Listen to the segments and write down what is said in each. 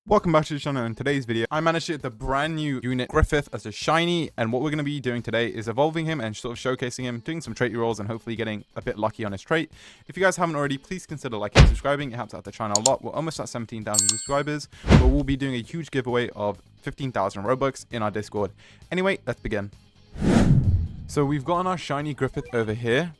Welcome back to the channel. In today's video, I managed to get the brand new unit Griffith as a shiny, and what we're going to be doing today is evolving him and sort of showcasing him, doing some trait rolls and hopefully getting a bit lucky on his trait. If you guys haven't already, please consider liking and subscribing. It helps out the channel a lot. We're almost at 17,000 subscribers, but we'll be doing a huge giveaway of 15,000 Robux in our Discord. Anyway, let's begin. So we've gotten our shiny Griffith over here.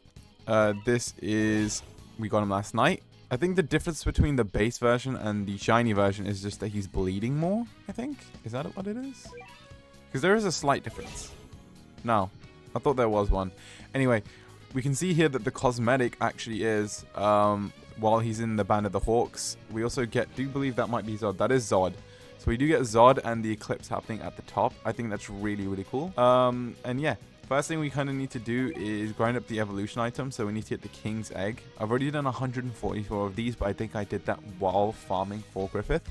We got him last night. I think the difference between the base version and the shiny version is just that he's bleeding more, I think. Is that what it is? Because there is a slight difference. No, I thought there was one. Anyway, we can see here that the cosmetic actually is, while he's in the Band of the Hawks, we also do believe that might be Zod. That is Zod. So we do get Zod and the Eclipse happening at the top. I think that's really, really cool. And yeah. First thing we kind of need to do is grind up the evolution item, so we need to get the King's Egg. I've already done 144 of these, but I think I did that while farming for Griffith.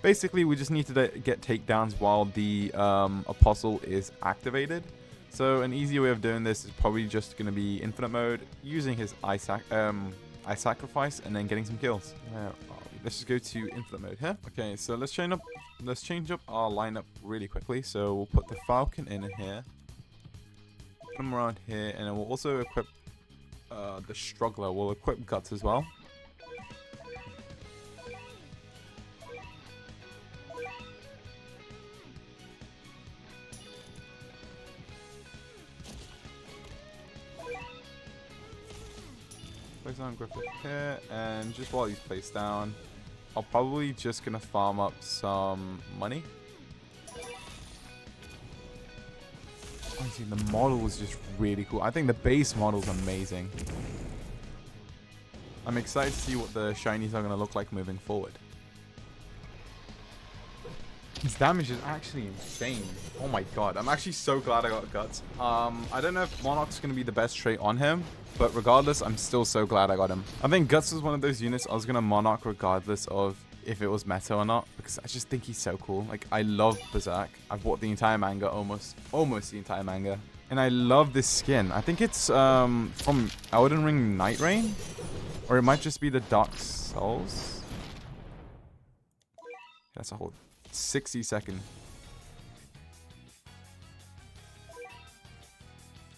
Basically, we just need to get takedowns while the Apostle is activated. So an easy way of doing this is probably just going to be infinite mode, using his Eye Sacrifice, and then getting some kills. Let's just go to infinite mode here. Okay, so let's change up our lineup really quickly. So we'll put the Falcon in here. Them around here, and then we'll also equip the Struggler. We'll equip Guts as well. Place down Griffith here, and just while he's placed down, I'll probably just gonna farm up some money. Honestly, the model is just really cool. I think the base model is amazing. I'm excited to see what the shinies are going to look like moving forward. His damage is actually insane. Oh my god. I'm actually so glad I got Guts. I don't know if Monarch's going to be the best trait on him, but regardless, I'm still so glad I got him. I think Guts is one of those units I was going to Monarch regardless of if it was meta or not, because I just think he's so cool. Like, I love Berserk. I've bought the entire manga, almost the entire manga, and I love this skin. I think it's from Elden Ring Night Rain, or it might just be the Dark Souls. That's a whole 60-second.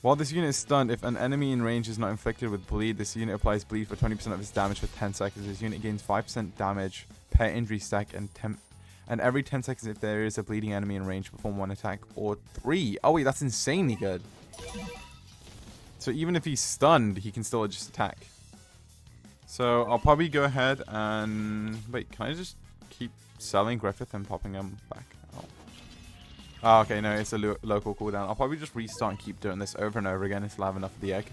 While this unit is stunned, if an enemy in range is not inflicted with bleed, this unit applies bleed for 20% of its damage for 10 seconds. This unit gains 5% damage per injury stack, and every 10 seconds if there is a bleeding enemy in range, perform one attack or 3. Oh wait, that's insanely good. So even if he's stunned, he can still just attack. So I'll probably go ahead and... Wait, can I just keep selling Griffith and popping him back? Oh, okay, no, it's a local cooldown. I'll probably just restart and keep doing this over and over again until I have enough of the egg.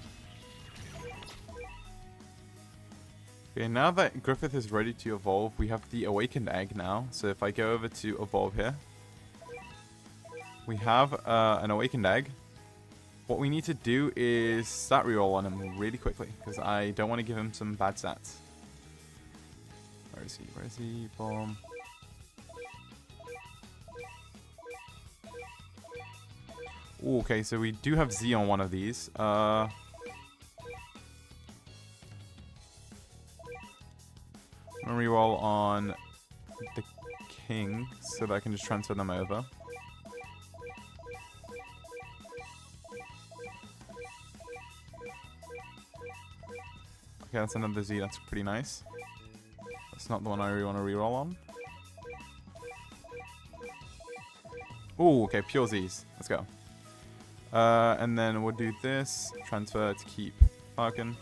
Okay, now that Griffith is ready to evolve, we have the awakened egg now. So if I go over to evolve here, we have an awakened egg. What we need to do is stat reroll on him really quickly, because I don't want to give him some bad stats. Where is he? Where is he? Boom. Ooh, okay, so we do have Z on one of these. I'm gonna reroll on the King so that I can just transfer them over. Okay, that's another Z. That's pretty nice. That's not the one I really want to reroll on. Ooh, okay, pure Z's. Let's go. And then we'll do this. Transfer to keep Falcon.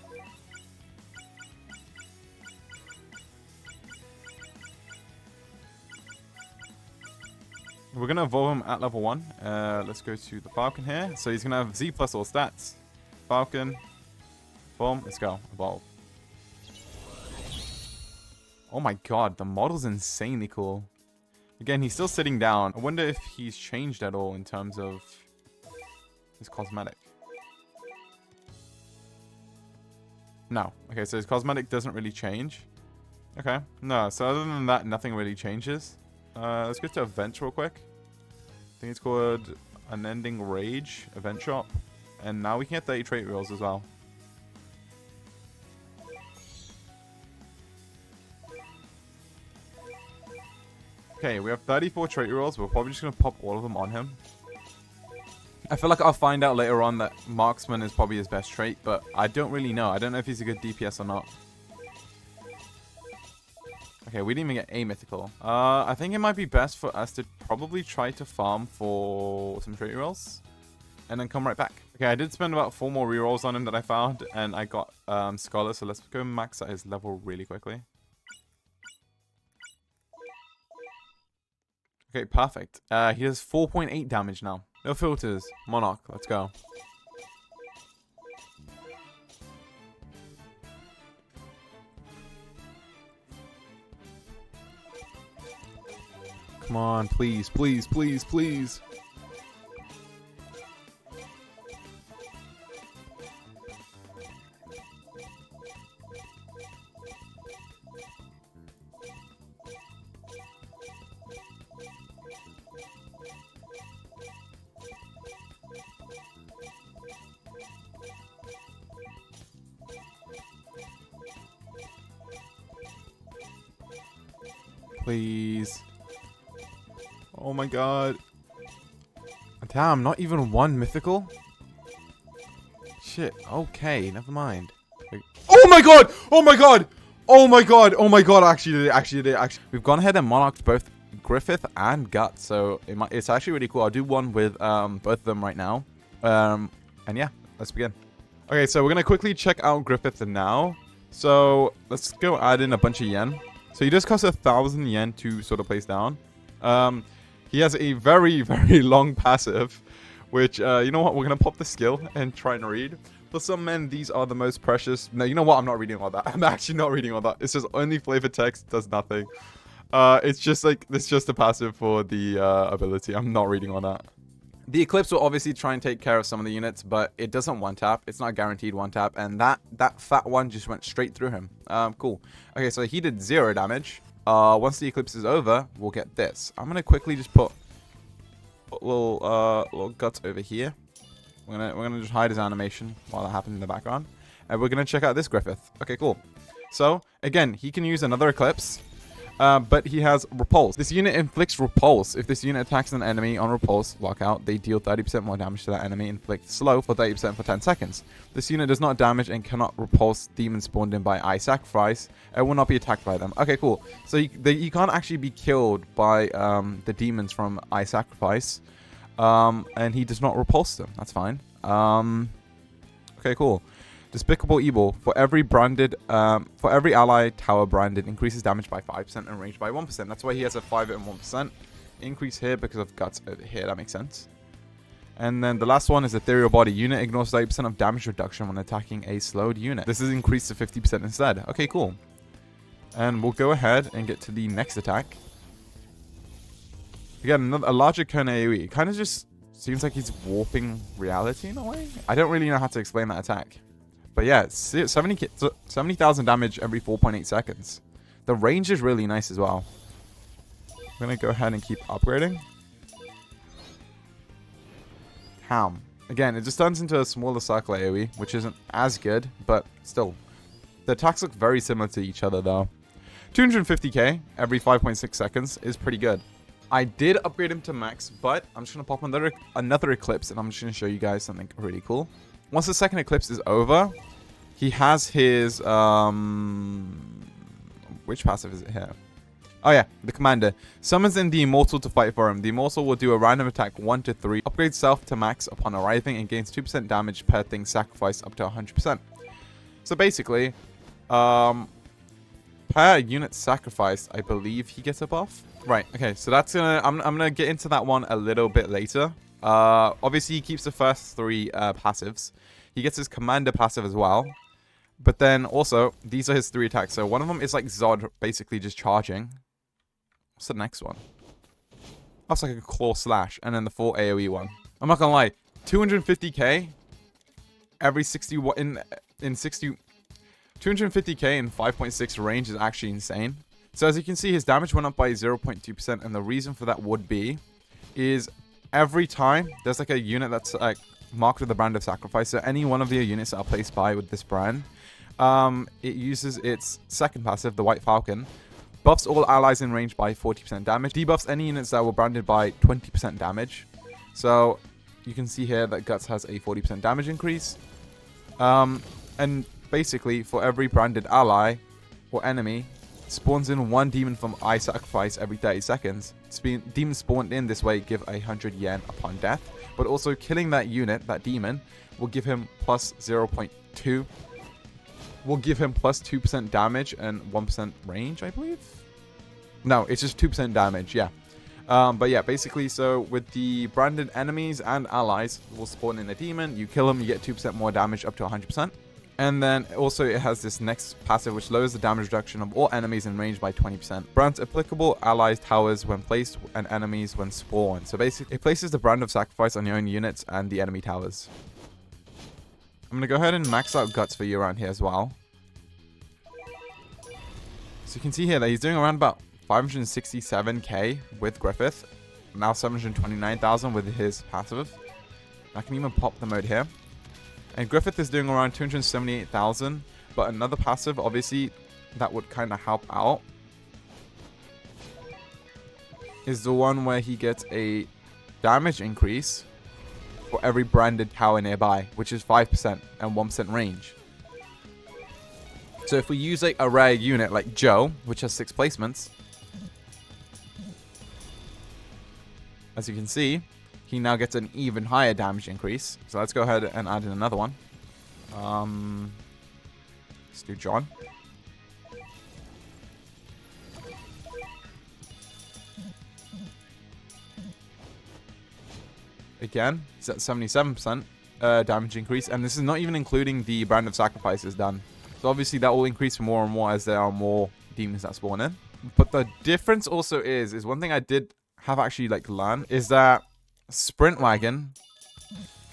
We're going to evolve him at level 1. Let's go to the Falcon here. So he's going to have Z plus all stats. Falcon. Boom. Let's go. Evolve. Oh my god. The model's insanely cool. Again, he's still sitting down. I wonder if he's changed at all in terms of his cosmetic. No. Okay, so his cosmetic doesn't really change. Okay. No, so other than that, nothing really changes. Let's go to events real quick. I think it's called Unending Rage Event Shop. And now we can get 30 trait reels as well. Okay, we have 34 trait rerolls. We're probably just going to pop all of them on him. I feel like I'll find out later on that Marksman is probably his best trait, but I don't really know. I don't know if he's a good DPS or not. Okay, we didn't even get a mythical. I think it might be best for us to probably try to farm for some trait rerolls and then come right back. Okay, I did spend about 4 more rerolls on him that I found, and I got Scholar, so let's go max out his level really quickly. Okay, perfect. He has 4.8 damage now. No filters. Monarch, let's go. Come on, please, please, please, please. Please. Oh my god. Damn, not even one mythical? Shit, okay, never mind. Oh my god! Oh my god! Oh my god! Oh my god, actually did it. We've gone ahead and monarched both Griffith and Gut, so it's actually really cool. I'll do one with both of them right now. And yeah, let's begin. Okay, so we're gonna quickly check out Griffith now. So let's go add in a bunch of yen. So he does cost 1,000 yen to sort of place down. He has a very, very long passive, which, you know what, we're going to pop the skill and try and read. For some men, these are the most precious. No, you know what, I'm not reading all that. I'm actually not reading all that. It's just only flavor text, does nothing. It's just like, it's just a passive for the ability. I'm not reading all that. The Eclipse will obviously try and take care of some of the units, but it doesn't one-tap. It's not guaranteed one-tap, and that fat one just went straight through him. Cool. Okay, so he did 0 damage. Once the Eclipse is over, we'll get this. I'm gonna quickly just put little Guts over here. We're gonna just hide his animation while that happens in the background, and we're gonna check out this Griffith. Okay, cool. So again, he can use another Eclipse. But he has Repulse. This unit inflicts Repulse. If this unit attacks an enemy on Repulse lockout, they deal 30% more damage to that enemy. Inflict Slow for 30% for 10 seconds. This unit does not damage and cannot repulse demons spawned in by Eye Sacrifice. It will not be attacked by them. Okay, cool. So you can't actually be killed by the demons from Eye Sacrifice. And he does not repulse them. That's fine. Okay, cool. Despicable Evil. For every ally tower branded, increases damage by 5% and range by 1%. That's why he has a 5 and 1% increase here because of Guts over here. That makes sense. And then the last one is Ethereal Body. Unit ignores 30% of damage reduction when attacking a slowed unit. This is increased to 50% instead. Okay, cool. And we'll go ahead and get to the next attack. Again, a larger cone AoE. It kind of just seems like he's warping reality in a way. I don't really know how to explain that attack. But yeah, 70,000 damage every 4.8 seconds. The range is really nice as well. I'm going to go ahead and keep upgrading. Ham. Again, it just turns into a smaller circle AoE, which isn't as good, but still. The attacks look very similar to each other though. 250k every 5.6 seconds is pretty good. I did upgrade him to max, but I'm just going to pop another Eclipse, and I'm just going to show you guys something really cool. Once the second Eclipse is over, he has his, which passive is it here? Oh yeah, the Commander. Summons in the Immortal to fight for him. The Immortal will do a random attack 1 to 3, upgrades self to max upon arriving, and gains 2% damage per thing sacrificed up to 100%. So basically, per unit sacrifice, I believe he gets a buff. Right, okay, so that's gonna, I'm gonna get into that one a little bit later. Obviously, he keeps the first 3 passives. He gets his Commander passive as well. But then also, these are his 3 attacks. So one of them is like Zod, basically just charging. What's the next one? That's like a Claw Slash. And then the 4 AoE one. I'm not gonna lie. 250k every 60... in 60... 250k in 5.6 range is actually insane. So as you can see, his damage went up by 0.2%. And the reason for that would be... is every time there's like a unit that's like marked with the brand of sacrifice, so any one of the units that are placed by with this brand, it uses its second passive, the White Falcon, Buffs all allies in range by 40% damage. Debuffs any units that were branded by 20% damage. So you can see here that Guts has a 40% damage increase. And basically for every branded ally or enemy, spawns in one demon from eye sacrifice every 30 seconds. Demons spawned in this way give 100 yen upon death, but also killing that unit, that demon, will give him plus 0.2. Will give him plus 2% damage and 1% range, I believe. No, it's just 2% damage, yeah. But yeah, basically, so with the branded enemies and allies, will spawn in a demon. You kill him, you get 2% more damage up to 100%. And then also it has this next passive which lowers the damage reduction of all enemies in range by 20%. Brands applicable allies towers when placed and enemies when spawned. So basically it places the brand of sacrifice on your own units and the enemy towers. I'm going to go ahead and max out Guts for you around here as well. So you can see here that he's doing around about 567k with Griffith. Now 729,000 with his passive. I can even pop the mode here. And Griffith is doing around 278,000, but another passive, obviously, that would kind of help out is the one where he gets a damage increase for every branded tower nearby, which is 5% and 1% range. So if we use like a rare unit like Joe, which has 6 placements, as you can see, he now gets an even higher damage increase. So let's go ahead and add in another one. Let's do John. Again, he's at 77% damage increase. And this is not even including the brand of sacrifices done. So obviously that will increase more and more as there are more demons that spawn in. But the difference also is one thing I did have actually like learned is that Sprint Wagon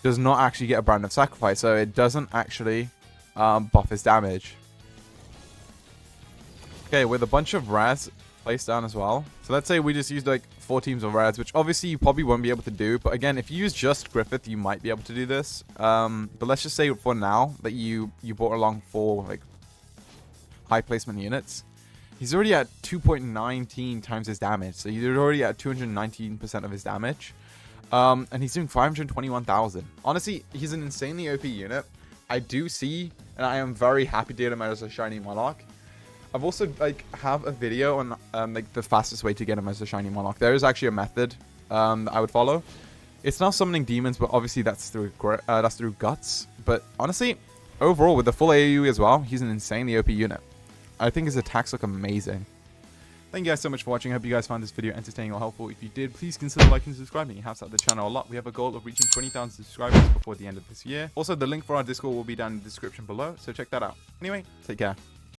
does not actually get a brand of sacrifice, so it doesn't actually buff his damage. Okay, with a bunch of rares placed down as well. So let's say we just used like 4 teams of rares, which obviously you probably won't be able to do. But again, if you use just Griffith, you might be able to do this. But let's just say for now that you brought along 4 like high placement units. He's already at 2.19 times his damage, so he's already at 219% of his damage. And he's doing 521,000. Honestly, he's an insanely OP unit. I do see, and I am very happy to get him as a Shiny Monarch. I've also like have a video on like the fastest way to get him as a Shiny Monarch. There is actually a method that I would follow. It's not summoning demons, but obviously that's through Guts. But honestly, overall with the full AoE as well, he's an insanely OP unit. I think his attacks look amazing. Thank you guys so much for watching. I hope you guys found this video entertaining or helpful. If you did, please consider liking and subscribing. It helps out the channel a lot. We have a goal of reaching 20,000 subscribers before the end of this year. Also, the link for our Discord will be down in the description below, so check that out. Anyway, take care.